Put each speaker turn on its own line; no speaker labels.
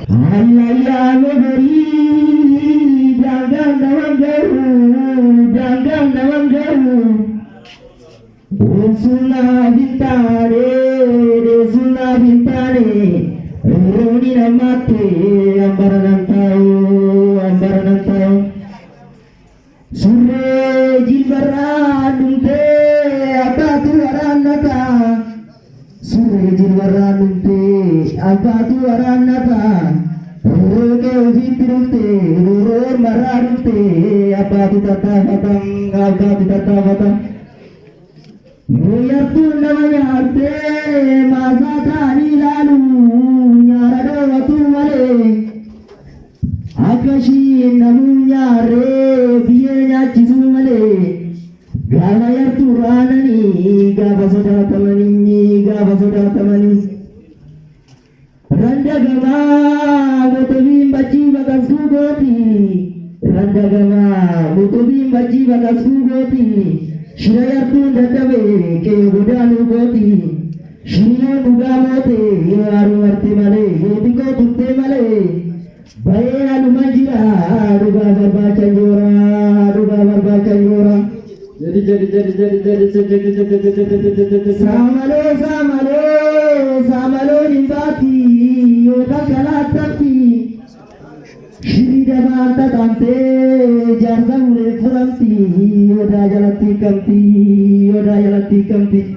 Ayah negeri jangan dalam jauh, jangan dalam jauh. Sunnah bintare, sunnah bintare. Roni namate, ambaran tahu. Sure jilbaranunte, abatu aranaka. Sure jilbaranunte, abatu aranaka. Roke ufitrute, ror mararute, abatu tata. Muyapun namanya arte, masa tani lalu, nyarado watu male. Akashi namunya re, biaya cisu male. Gala ya turanani, gaba soda tamani. Randa gama, mutubim baci bagas goti. Shirayatun dadabe ke budanu goti. Shiriyo nugamote yaru arti male goti ko tutte male. Baye alu majira ruba barba chanjora. Jadi. Samalo nimbati yoga kalatati. Shri Devanta Dante Jarzamure Furanti Yoda Jalati Kanti